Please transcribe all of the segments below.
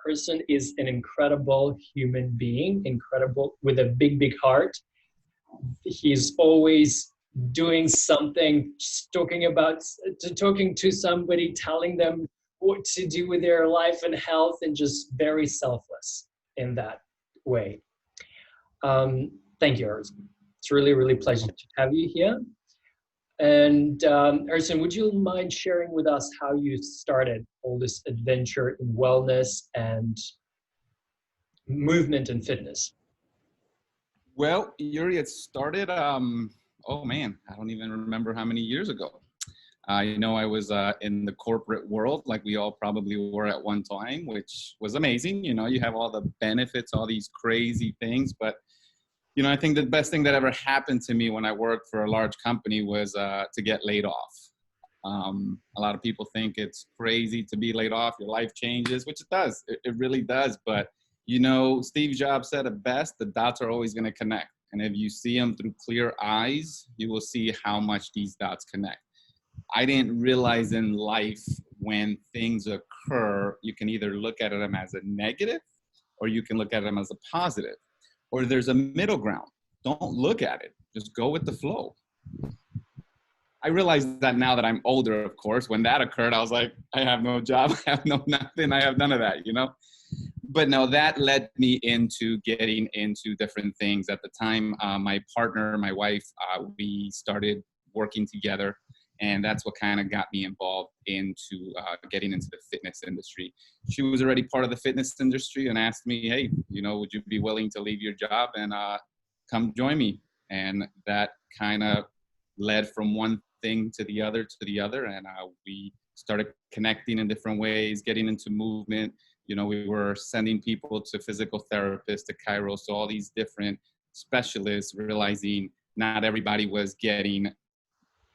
person is an incredible human being, incredible with a big, big heart. He's always doing something, just talking to somebody, telling them what to do with their life and health, and just very selfless in that way. Thank you, Ersin. It's really, really pleasure to have you here. And Ersin, would you mind sharing with us how you started all this adventure in wellness and movement and fitness? Well, Yuri, it started, oh man, I don't even remember how many years ago. I was in the corporate world, like we all probably were at one time, which was amazing. You have all the benefits, all these crazy things. But, I think the best thing that ever happened to me when I worked for a large company was to get laid off. A lot of people think it's crazy to be laid off. Your life changes, which it does. It really does. But, Steve Jobs said it best, the dots are always going to connect. And if you see them through clear eyes, you will see how much these dots connect. I didn't realize in life when things occur, you can either look at them as a negative or you can look at them as a positive, or there's a middle ground. Don't look at it. Just go with the flow. I realize that now that I'm older, of course. When that occurred, I was like, I have no job. I have no nothing. I have none of that, But no, that led me into getting into different things. At the time, my partner, my wife, we started working together. And that's what kind of got me involved into getting into the fitness industry. She was already part of the fitness industry and asked me, hey, would you be willing to leave your job and come join me? And that kind of led from one thing to the other. And we started connecting in different ways, getting into movement. We were sending people to physical therapists, to chiro, so all these different specialists, realizing not everybody was getting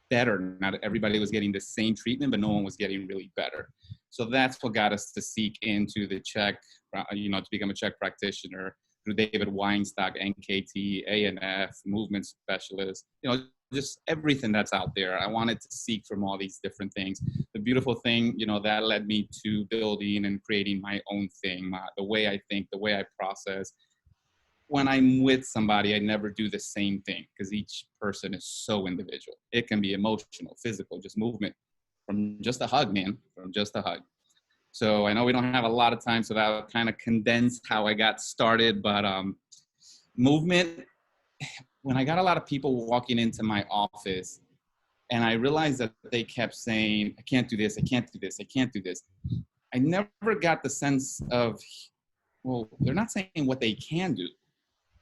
better. Not everybody was getting the same treatment, but no one was getting really better. So that's what got us to seek into the Czech, to become a Czech practitioner through David Weinstock, NKT, ANF, movement specialist, just everything that's out there. I wanted to seek from all these different things. The beautiful thing, that led me to building and creating my own thing, the way I think, the way I process. When I'm with somebody, I never do the same thing because each person is so individual. It can be emotional, physical, just movement, from just a hug, man, from just a hug. So I know we don't have a lot of time, so that kind of condensed how I got started. But movement, when I got a lot of people walking into my office and I realized that they kept saying, I can't do this, I can't do this, I can't do this. I never got the sense of, well, they're not saying what they can do.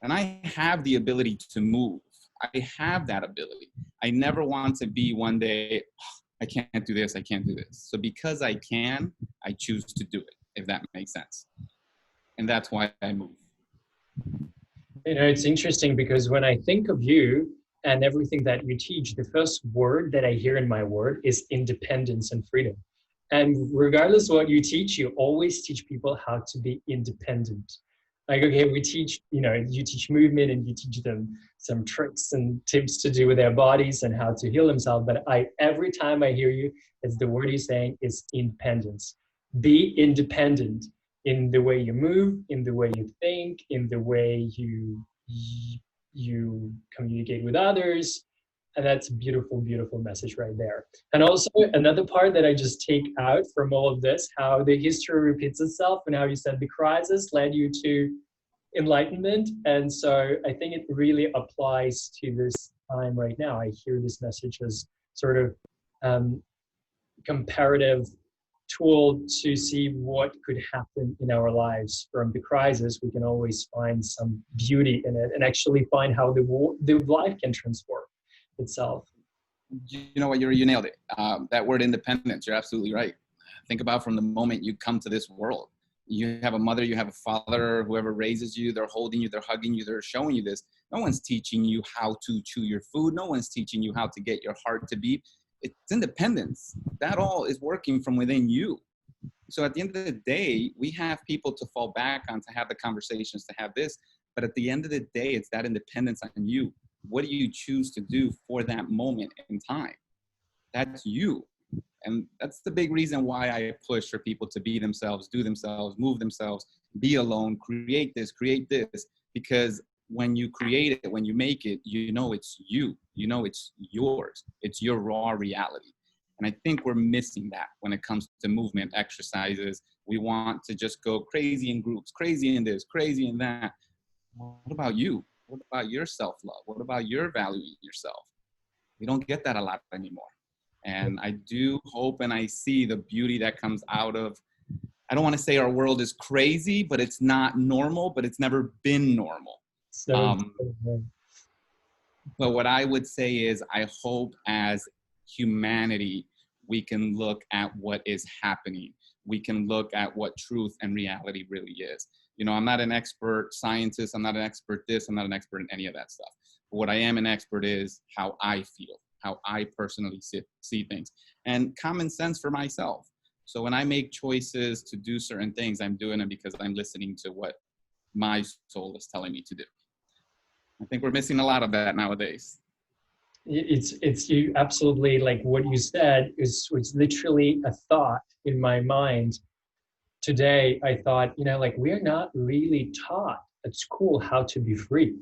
And I have the ability to move. I have that ability. I never want to be one day, oh, I can't do this, I can't do this. So because I can, I choose to do it, if that makes sense. And that's why I move. It's interesting because when I think of you and everything that you teach, the first word that I hear in my word is independence and freedom. And regardless of what you teach, you always teach people how to be independent. Like, okay, we teach, you teach movement and you teach them some tricks and tips to do with their bodies and how to heal themselves. But every time I hear you, it's the word you're saying is independence. Be independent in the way you move, in the way you think, in the way you communicate with others. And that's a beautiful, beautiful message right there. And also another part that I just take out from all of this, how the history repeats itself and how you said the crisis led you to enlightenment. And so I think it really applies to this time right now. I hear this message as sort of comparative tool to see what could happen in our lives from the crisis. We can always find some beauty in it and actually find how the life can transform itself. You know what, you nailed it. That word independence, you're absolutely right. Think about from the moment you come to this world. You have a mother, you have a father, whoever raises you, they're holding you, they're hugging you, they're showing you this. No one's teaching you how to chew your food. No one's teaching you how to get your heart to beat. It's independence. That all is working from within you. So at the end of the day, we have people to fall back on, to have the conversations, to have this. But at the end of the day, it's that independence on you. What do you choose to do for that moment in time? That's you. And that's the big reason why I push for people to be themselves, do themselves, move themselves, be alone, create this, because when you create it, when you make it, you know it's you, you know it's yours, it's your raw reality. And I think we're missing that when it comes to movement exercises. We want to just go crazy in groups, crazy in this, crazy in that. What about you? What about your self-love? What about your valuing yourself? We don't get that a lot anymore. And I do hope and I see the beauty that comes out of, I don't want to say our world is crazy, but it's not normal, but it's never been normal. So, But what I would say is I hope as humanity, we can look at what is happening. We can look at what truth and reality really is. You know, I'm not an expert scientist. I'm not an expert this. I'm not an expert in any of that stuff. But what I am an expert is how I feel, how I personally see things, and common sense for myself. So when I make choices to do certain things, I'm doing it because I'm listening to what my soul is telling me to do. I think we're missing a lot of that nowadays. it's you absolutely, like what you said is was literally a thought in my mind today. I thought, like we're not really taught at school how to be free,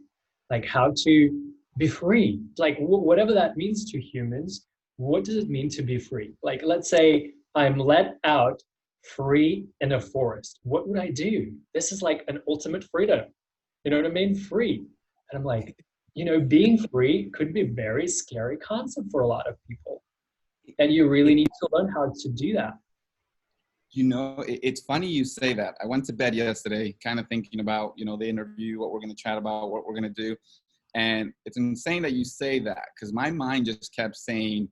like how to be free, like whatever that means to humans. What does it mean to be free? Like, let's say I'm let out free in a forest. What would I do? This is like an ultimate freedom. You know what I mean? Free. And I'm like, being free could be a very scary concept for a lot of people. And you really need to learn how to do that. You know, it's funny you say that. I went to bed yesterday kind of thinking about, the interview, what we're going to chat about, what we're going to do. And it's insane that you say that, because my mind just kept saying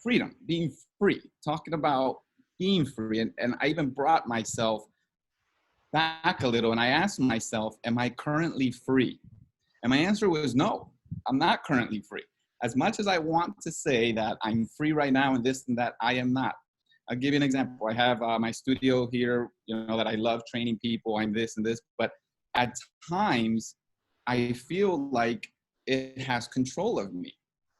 freedom, being free, talking about being free. And I even brought myself back a little and I asked myself, am I currently free? And my answer was no, I'm not currently free. As much as I want to say that I'm free right now and this and that, I am not. I'll give you an example. I have my studio here, that I love training people. I'm this and this, but at times I feel like it has control of me.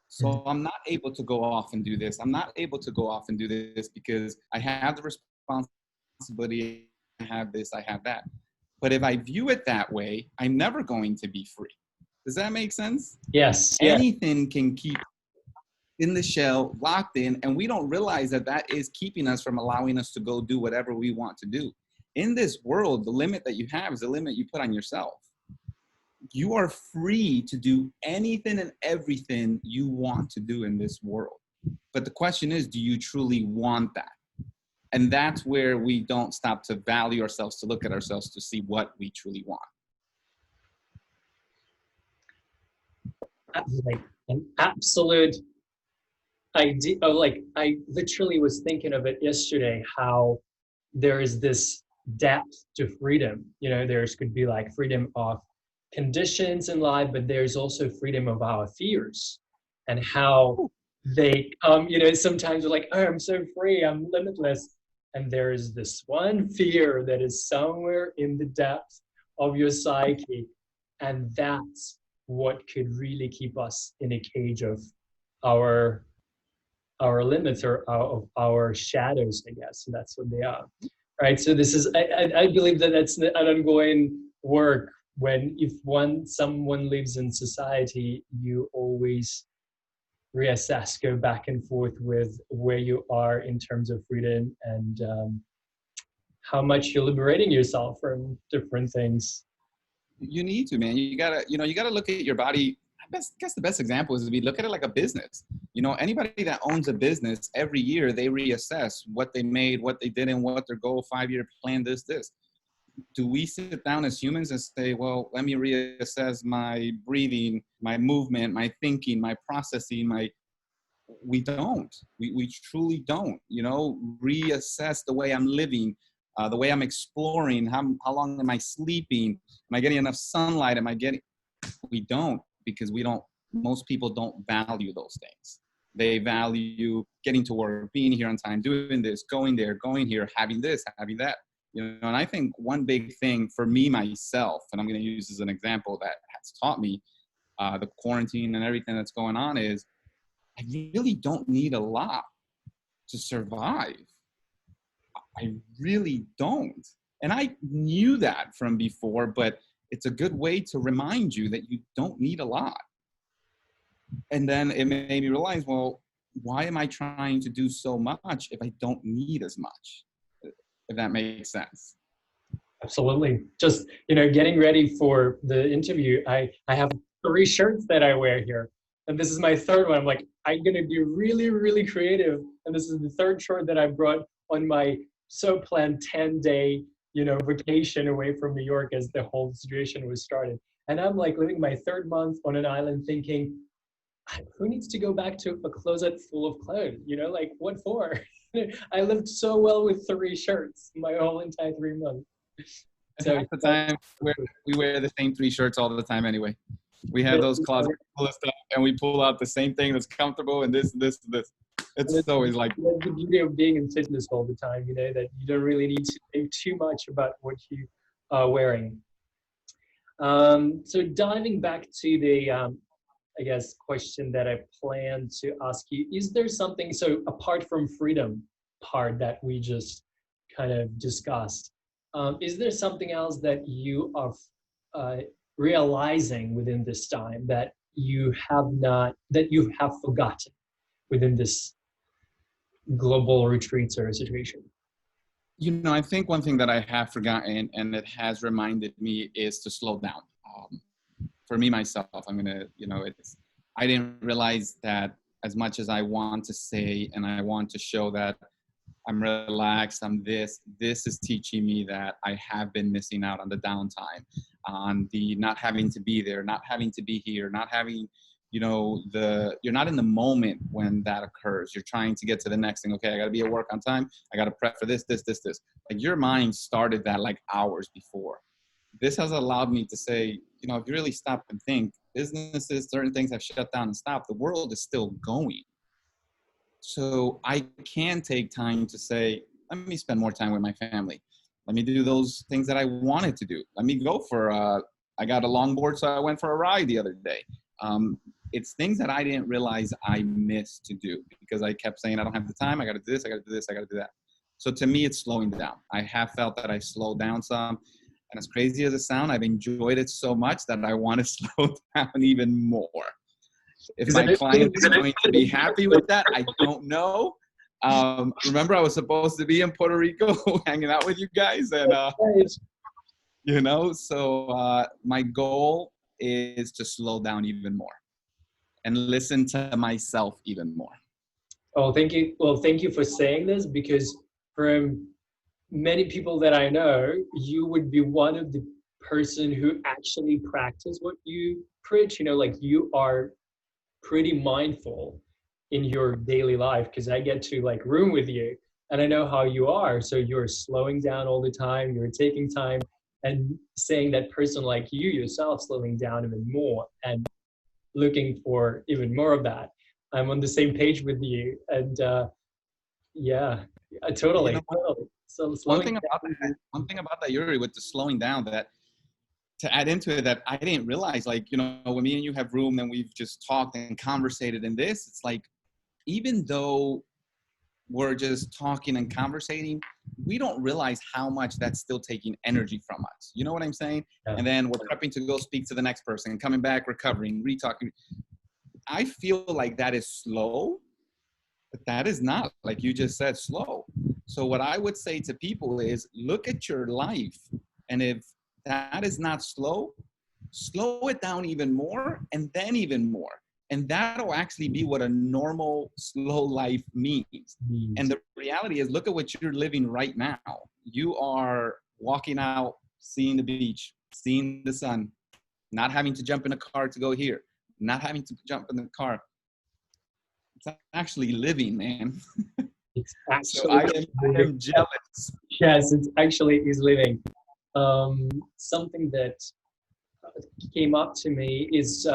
So I'm not able to go off and do this. I'm not able to go off and do this because I have the responsibility. I have this, I have that. But if I view it that way, I'm never going to be free. Does that make sense? Yes. Anything can keep in the shell, locked in, and we don't realize that that is keeping us from allowing us to go do whatever we want to do. In this world, the limit that you have is the limit you put on yourself. You are free to do anything and everything you want to do in this world. But the question is, do you truly want that? And that's where we don't stop to value ourselves, to look at ourselves, to see what we truly want. Like an absolute idea of, like, I literally was thinking of it yesterday, how there is this depth to freedom. There's could be like freedom of conditions in life, but there's also freedom of our fears and how they come. Sometimes we're like, oh, I'm so free, I'm limitless. And there's this one fear that is somewhere in the depth of your psyche. And that's what could really keep us in a cage of our limits, or of our shadows, I guess. So that's what they are. Right. So this is, I believe that that's an ongoing work. When if someone lives in society, you always reassess, go back and forth with where you are in terms of freedom, and how much you're liberating yourself from different things. You need to, man. You gotta look at your body. I guess the best example is we look at it like a business. Anybody that owns a business, every year they reassess what they made, what they didn't, what their goal, 5-year plan, this. Do we sit down as humans and say, well, let me reassess my breathing, my movement, my thinking, my processing, we don't. We truly don't, reassess the way I'm living, the way I'm exploring, how long am I sleeping? Am I getting enough sunlight? We don't, because most people don't value those things. They value getting to work, being here on time, doing this, going there, going here, having this, having that. And I think one big thing for me, myself, and I'm going to use as an example that has taught me the quarantine and everything that's going on, is I really don't need a lot. to survive. I really don't. And I knew that from before, but it's a good way to remind you that you don't need a lot. And then it made me realize, well, why am I trying to do so much if I don't need as much? If that makes sense. Absolutely. Just, getting ready for the interview, I have 3 shirts that I wear here. And this is my 3rd one. I'm like, I'm going to be really, really creative. And this is the 3rd shirt that I brought on my so-planned 10-day, vacation away from New York as the whole situation was started. And I'm like living my 3rd month on an island thinking, who needs to go back to a closet full of clothes? Like, what for? I lived so well with 3 shirts my whole entire 3 months. So at the time, we wear the same 3 shirts all the time anyway. We have those closets full of stuff, and we pull out the same thing that's comfortable, and this. It's always like the beauty of being in fitness all the time, that you don't really need to think too much about what you are wearing. So diving back to the, I guess, question that I planned to ask you, is there something, so apart from freedom part that we just kind of discussed, is there something else that you are realizing within this time that you have forgotten within this global retreat sort of situation? I think one thing that I have forgotten and it has reminded me is to slow down. For me, myself, I didn't realize that as much as I want to say and I want to show that I'm relaxed, this is teaching me that I have been missing out on the downtime, on the not having to be there, not having to be here, not having, you're not in the moment when that occurs. You're trying to get to the next thing. Okay, I got to be at work on time. I got to prep for this. Like your mind started that like hours before. This has allowed me to say, if you really stop and think, businesses, certain things have shut down and stopped. The world is still going. So I can take time to say, let me spend more time with my family. Let me do those things that I wanted to do. Let me go for, I got a longboard, so I went for a ride the other day. It's things that I didn't realize I missed to do because I kept saying, I don't have the time. I got to do this. I got to do this. I got to do that. So to me, it's slowing down. I have felt that I slowed down some. And as crazy as it sounds, I've enjoyed it so much that I want to slow down even more. If my client is going to be happy with that, I don't know. Remember, I was supposed to be in Puerto Rico hanging out with you guys. And, so my goal is to slow down even more and listen to myself even more. Oh, thank you. Well, thank you for saying this, because from many people that I know, you would be one of the person who actually practice what you preach. Like you are pretty mindful in your daily life, because I get to like room with you and I know how you are. So you're slowing down all the time, you're taking time, and saying that person like you yourself slowing down even more and looking for even more of that. I'm on the same page with you. And totally. So one thing about that, Yuri, with the slowing down, that to add into it, that I didn't realize, like, when me and you have room and we've just talked and conversated in this, it's like, even though we're just talking and conversating, we don't realize how much that's still taking energy from us. You know what I'm saying? Yeah. And then we're prepping to go speak to the next person, coming back, recovering, re-talking. I feel like that is slow, but that is not, like you just said, slow. So what I would say to people is, look at your life. And if that is not slow, slow it down even more, and then even more. And that'll actually be what a normal, slow life means. And the reality is, look at what you're living right now. You are walking out, seeing the beach, seeing the sun, not having to jump in a car to go here, not having to jump in the car. It's actually living, man. It's actually so I am jealous. Yes, it actually is living. Something that came up to me is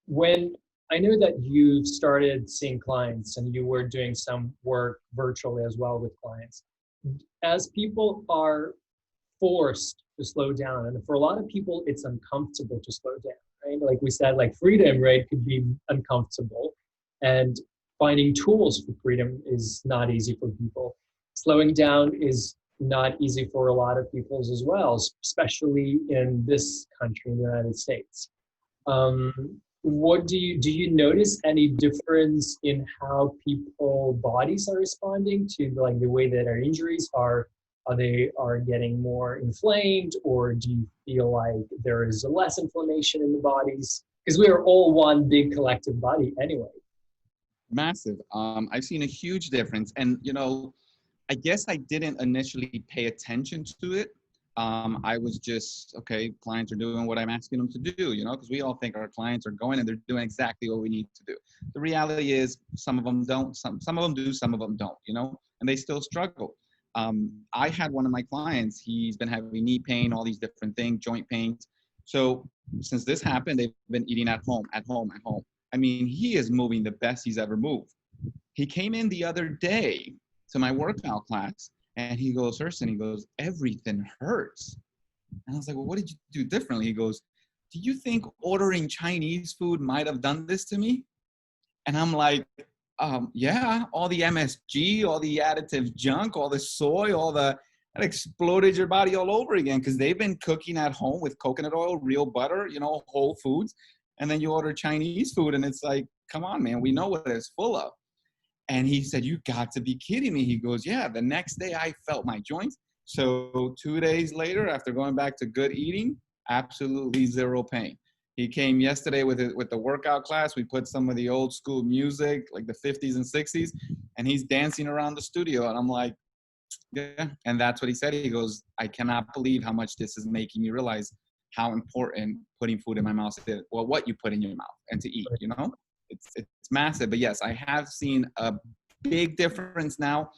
when I know that you started seeing clients and you were doing some work virtually as well with clients. As people are forced to slow down, and for a lot of people, it's uncomfortable to slow down, right? Like we said, like freedom, right, could be uncomfortable. And finding tools for freedom is not easy for people. Slowing down is not easy for a lot of people as well, especially in this country, in the United States. What do you notice any difference in how people bodies are responding to like the way that our injuries are they are getting more inflamed, or do you feel like there is less inflammation in the bodies? Because we are all one big collective body anyway. Massive. I've seen a huge difference. And, I guess I didn't initially pay attention to it. I was just, okay, clients are doing what I'm asking them to do, because we all think our clients are going and they're doing exactly what we need to do. The reality is some of them don't, some of them do, some of them don't, and they still struggle. I had one of my clients, he's been having knee pain, all these different things, joint pains. So since this happened, they've been eating at home. I mean, he is moving the best he's ever moved. He came in the other day to my workout class and he goes, Ersin, he goes, everything hurts. And I was like, well, what did you do differently? He goes, do you think ordering Chinese food might have done this to me? And I'm like, yeah, all the MSG, all the additive junk, all the soy, that exploded your body all over again because they've been cooking at home with coconut oil, real butter, whole foods. And then you order Chinese food and it's like, come on, man, we know what it's full of. And he said, you got to be kidding me. He goes, yeah, the next day I felt my joints. So 2 days later, after going back to good eating, absolutely zero pain. He came yesterday with the workout class. We put some of the old school music, like the 50s and 60s, and he's dancing around the studio. And I'm like, yeah. And that's what he said. He goes, I cannot believe how much this is making me realize how important putting food in my mouth is. Well, what you put in your mouth and to eat, it's massive. But yes, I have seen a big difference now.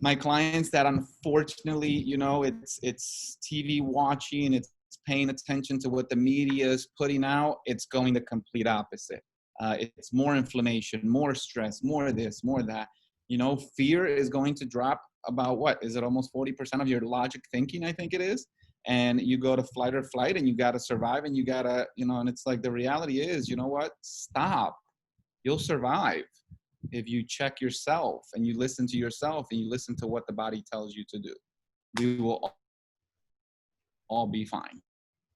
My clients that unfortunately, it's TV watching, it's paying attention to what the media is putting out, it's going the complete opposite. It's more inflammation, more stress, more this, more that. Fear is going to drop about what? Is it almost 40% of your logic thinking, I think it is. And you go to flight or flight and you got to survive and you got to, and it's like the reality is, you know what? Stop. You'll survive if you check yourself and you listen to yourself and you listen to what the body tells you to do. We will all be fine.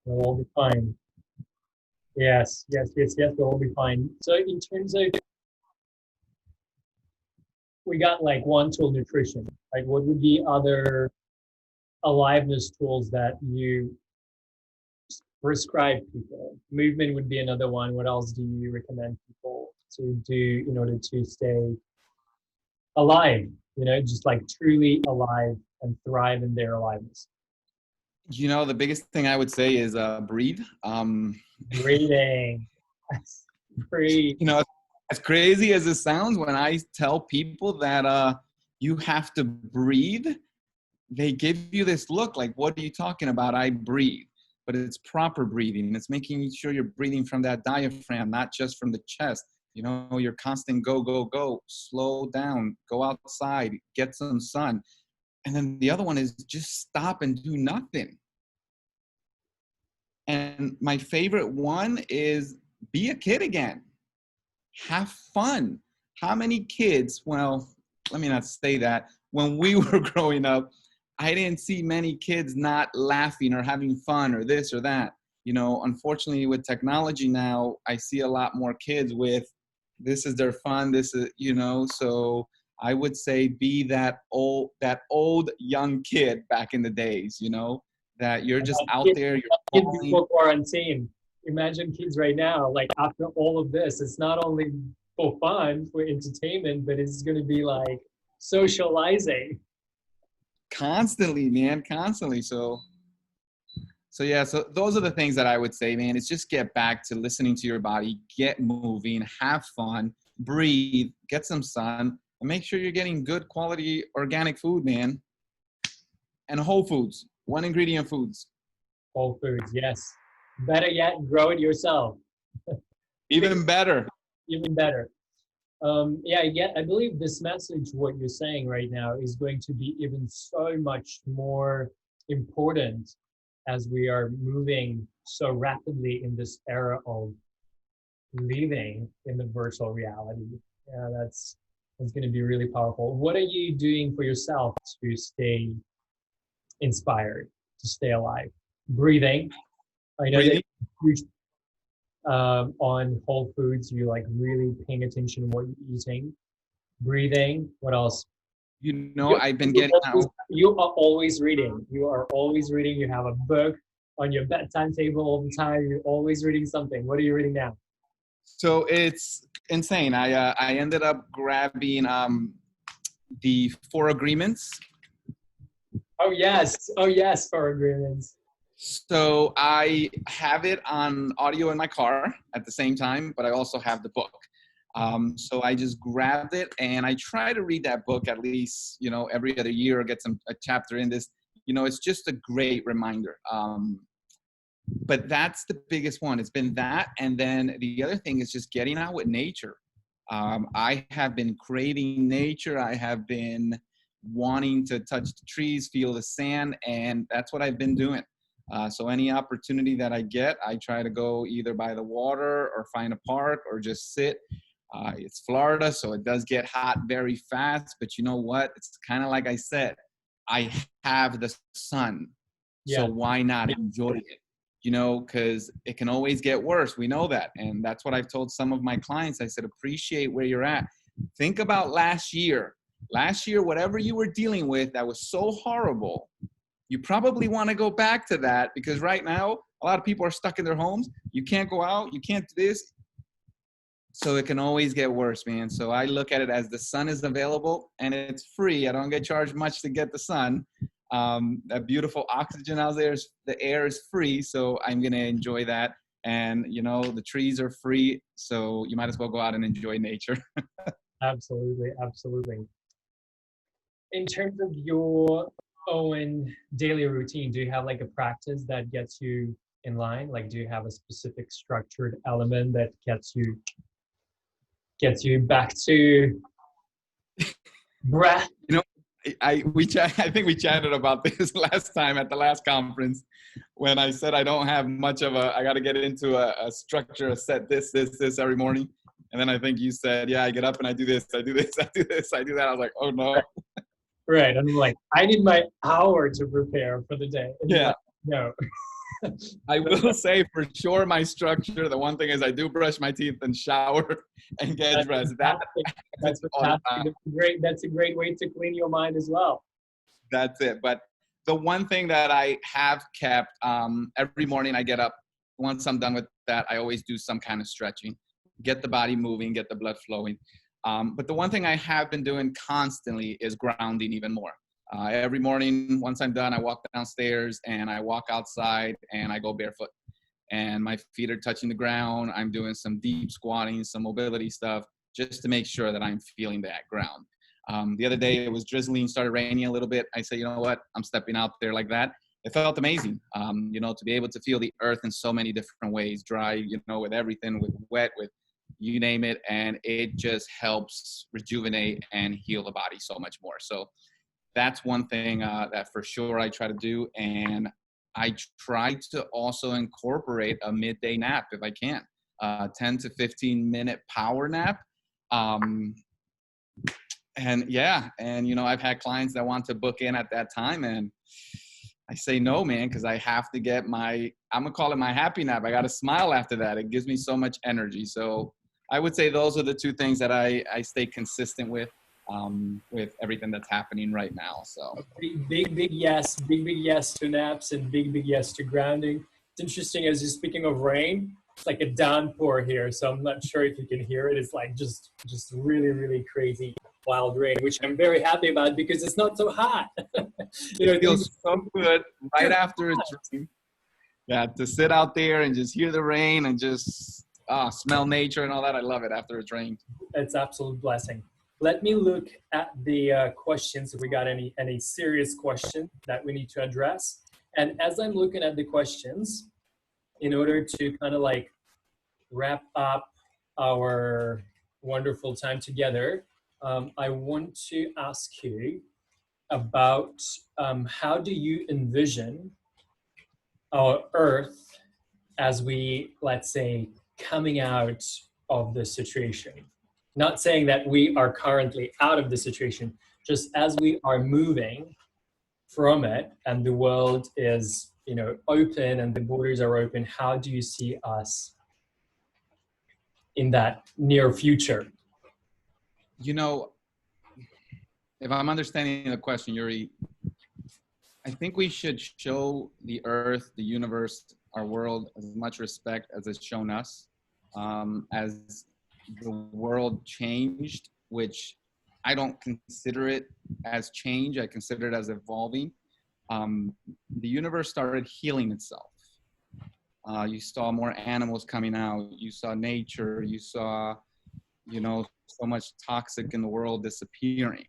We'll all be fine. Yes. We'll all be fine. So in terms of, we got like one tool, nutrition. Like, what would be other aliveness tools that you prescribe people? Movement would be another one. What else do you recommend people to do in order to stay alive? Just like truly alive and thrive in their aliveness. The biggest thing I would say is breathe. Breathing. Breathe. As crazy as it sounds, when I tell people that you have to breathe, they give you this look like, what are you talking about? I breathe. But it's proper breathing. It's making sure you're breathing from that diaphragm, not just from the chest. Your constant go, go, go, slow down, go outside, get some sun. And then the other one is just stop and do nothing. And my favorite one is be a kid again. Have fun. How many kids, well, let me not say that. When we were growing up, I didn't see many kids not laughing or having fun or this or that. Unfortunately with technology now, I see a lot more kids with this is their fun. This is, so I would say be that old young kid back in the days, that you're just out there. Kids before quarantine. Imagine kids right now, like after all of this, it's not only for fun, for entertainment, but it's going to be like socializing. Constantly, man, constantly. So yeah, so those are the things that I would say, man. It's just get back to listening to your body, get moving, have fun, breathe, get some sun, and make sure you're getting good quality organic food, man. And whole foods, one ingredient foods. Whole foods, yes. Better yet, grow it yourself. Even better. Even better. I believe this message, what you're saying right now, is going to be even so much more important as we are moving so rapidly in this era of living in the virtual reality Yeah, that's going to be really powerful. What are you doing for yourself to stay inspired, to stay alive? Breathing. I know that Breathing. on whole foods, you like really paying attention to what you're eating. Breathing. What else? You know, I've been getting out. You are always reading. You are always reading. You have a book on your bedtime table all the time. You're always reading something. What are you reading now? So it's insane. I ended up grabbing the Four Agreements. Oh yes. Oh yes, for agreements. So I have it on audio in my car at the same time, but I also have the book. So I just grabbed it and I try to read that book at least, you know, every other year or get a chapter in this. You know, it's just a great reminder. But that's the biggest one. It's been that. And then the other thing is just getting out with nature. I have been craving nature. I have been wanting to touch the trees, feel the sand, and that's what I've been doing. So any opportunity that I get, I try to go either by the water or find a park or just sit. It's Florida, so it does get hot very fast. But you know what? It's kind of like I said, I have the sun. So Yeah. why not enjoy it? You know, because it can always get worse. We know that. And that's what I've told some of my clients. I said, appreciate where you're at. Think about last year. Last year, whatever you were dealing with that was so horrible, you probably want to go back to that because right now, a lot of people are stuck in their homes. You can't go out. You can't do this. So it can always get worse, man. So I look at it as the sun is available and it's free. I don't get charged much to get the sun. That beautiful oxygen out there, the air is free. So I'm going to enjoy that. And, you know, the trees are free. So you might as well go out and enjoy nature. Absolutely. Absolutely. In terms of your own daily routine, do you have like a practice that gets you in line? Like, do you have a specific structured element that gets you back to breath? You know, I think we chatted about this last time at the last conference when I said I don't have much of I got to get into a structure, a set this every morning. And then I think you said, yeah, I get up and I do this, I do this, I do this, I do that. I was like, oh no. Right. And I'm like, I need my hour to prepare for the day. And Yeah. like, no. I will say for sure my structure, the one thing is I do brush my teeth and shower and get dressed. That's fantastic. That's a great way to clean your mind as well. That's it. But the one thing that I have kept, every morning I get up, once I'm done with that, I always do some kind of stretching, get the body moving, get the blood flowing. But the one thing I have been doing constantly is grounding even more. Every morning, once I'm done, I walk downstairs and I walk outside and I go barefoot. And my feet are touching the ground. I'm doing some deep squatting, some mobility stuff, just to make sure that I'm feeling that ground. The other day it was drizzling, started raining a little bit. I said, you know what? I'm stepping out there like that. It felt amazing, you know, to be able to feel the earth in so many different ways, dry, you know, with everything, with wet, with you name it. And it just helps rejuvenate and heal the body so much more. So that's one thing that for sure I try to do. And I try to also incorporate a midday nap if I can, 10 to 15 minute power nap. And yeah, and you know, I've had clients that want to book in at that time and I say no, man, because I have to get I'm gonna call it my happy nap. I got to smile after that. It gives me so much energy. So I would say those are the two things that I stay consistent with everything that's happening right now. So Big yes to naps and big yes to grounding. It's interesting as you're speaking of rain. It's like a downpour here, so I'm not sure if you can hear it. It's like just really crazy wild rain, which I'm very happy about because it's not so hot. You know, it feels so good right after it's rain. Yeah, to sit out there and just hear the rain and just smell nature and all that. I love it after it's rained. It's absolute blessing. Let me look at the questions. If we got any serious questions that we need to address. And as I'm looking at the questions, in order to kind of like wrap up our wonderful time together, I want to ask you about how do you envision our Earth as we, let's say, coming out of this situation? not saying that we are currently out of the situation, just as we are moving from it and the world is, open and the borders are open, how do you see us in that near future? If I'm understanding the question, Yuri, I think we should show the earth, the universe, our world as much respect as it's shown us. As the world changed, which I don't consider it as change, I consider it as evolving. The universe started healing itself. You saw more animals coming out. You saw nature. You saw, so much toxic in the world disappearing.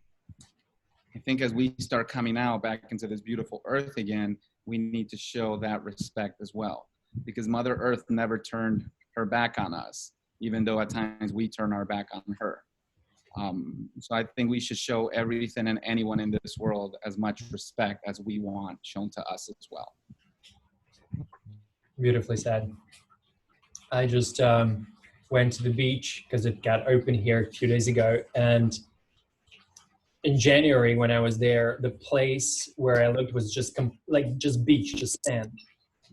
I think as we start coming out back into this beautiful earth again, we need to show that respect as well, because Mother Earth never turned her back on us, even though at times we turn our back on her. So I think we should show everything and anyone in this world as much respect as we want shown to us as well. Beautifully said. I just went to the beach because it got open here a few days ago, and in January when I was there, the place where I looked was just just beach, just sand.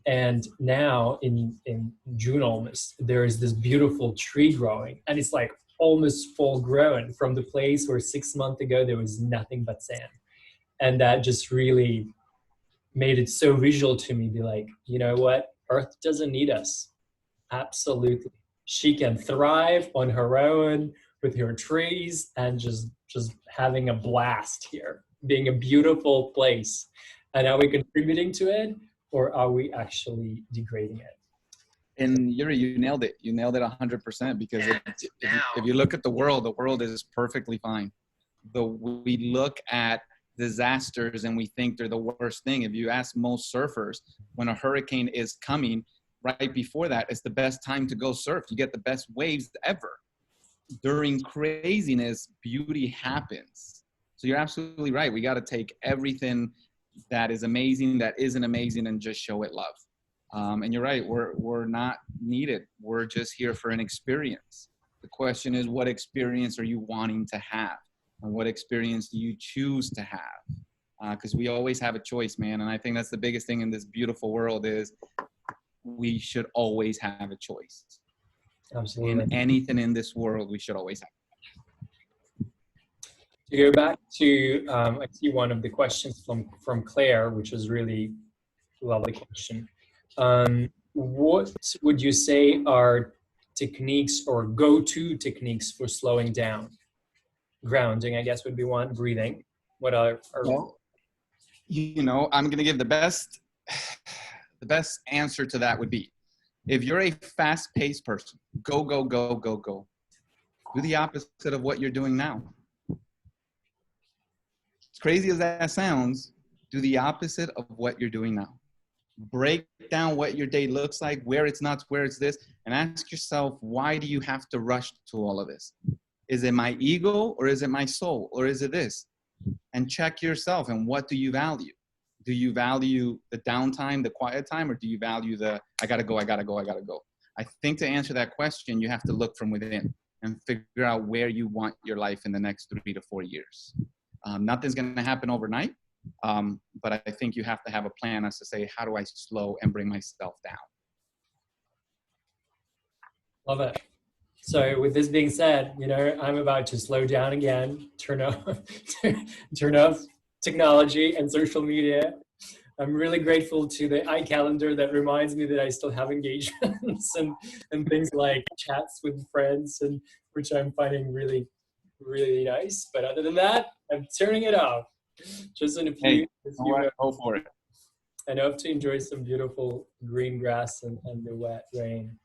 And now in June almost, there is this beautiful tree growing, and it's like almost full grown from the place where 6 months ago there was nothing but sand. And that just really made it so visual to me, be like, you know what? Earth doesn't need us. Absolutely. She can thrive on her own with her trees and just having a blast here, being a beautiful place. And are we contributing to it, or are we actually degrading it? And Yuri, you nailed it. You nailed it 100%, because if you look at the world is perfectly fine. We look at disasters and we think they're the worst thing. If you ask most surfers, when a hurricane is coming, right before that, it's the best time to go surf. You get the best waves ever. During craziness, beauty happens. So you're absolutely right. We got to take everything that is amazing, that isn't amazing, and just show it love. And you're right. We're not needed. We're just here for an experience. The question is, what experience are you wanting to have? And what experience do you choose to have? Because we always have a choice, man. And I think that's the biggest thing in this beautiful world is we should always have a choice. Absolutely. In anything in this world, we should always have. To go back to, I see one of the questions from Claire, which was really a lovely question. What would you say are techniques or go-to techniques for slowing down? Grounding, I guess, would be one. Breathing. What are well, I'm going to give the best answer to that would be, if you're a fast-paced person, go, go, go, go, go. Do the opposite of what you're doing now. As crazy as that sounds, do the opposite of what you're doing now. Break down what your day looks like, where it's not, where it's this, and ask yourself, why do you have to rush to all of this? Is it my ego, or is it my soul, or is it this? And check yourself, and what do you value? Do you value the downtime, the quiet time, or do you value the, I gotta go, I gotta go, I gotta go? I think to answer that question, you have to look from within and figure out where you want your life in the next 3 to 4 years. Nothing's gonna happen overnight, but I think you have to have a plan as to say, how do I slow and bring myself down? Love it. So with this being said, I'm about to slow down again, turn off technology and social media. I'm really grateful to the iCalendar that reminds me that I still have engagements and things like chats with friends, and which I'm finding really, really nice. But other than that, I'm turning it off. Just in a few. Go for it. I hope to enjoy some beautiful green grass and the wet rain.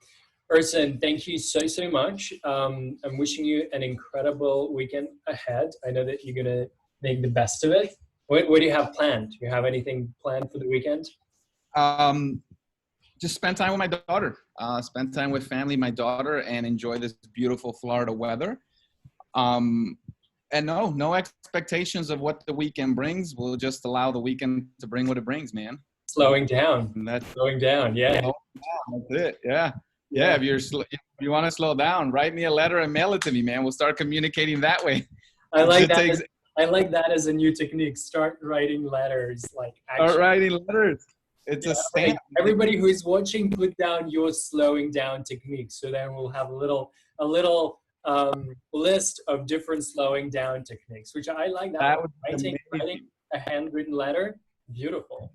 Urson, thank you so much. I'm wishing you an incredible weekend ahead. I know that you're gonna make the best of it. What do you have planned? Do you have anything planned for the weekend? Just spend time with my daughter. Spend time with family, my daughter, and enjoy this beautiful Florida weather. And no expectations of what the weekend brings. We'll just allow the weekend to bring what it brings, man. Slowing down. And Slowing down, yeah. That's it, yeah. Yeah, if you want to slow down, write me a letter and mail it to me, man. We'll start communicating that way. I like It that. takes I like that as a new technique. Start writing letters, like start actually. writing letters. It's Yeah, a stamp. everybody who is watching, put down your slowing down techniques. So then we'll have a little list of different slowing down techniques, which I like that. That One. would be Writing amazing. a handwritten letter, beautiful.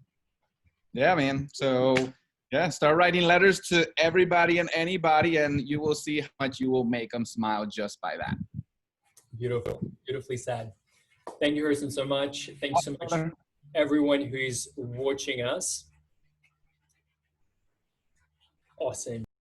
Yeah, man. So yeah, start writing letters to everybody and anybody, and you will see how much you will make them smile just by that. Beautiful, beautifully said. Thank you, Hurston, so much. Thank you so much, everyone who is watching us. Awesome.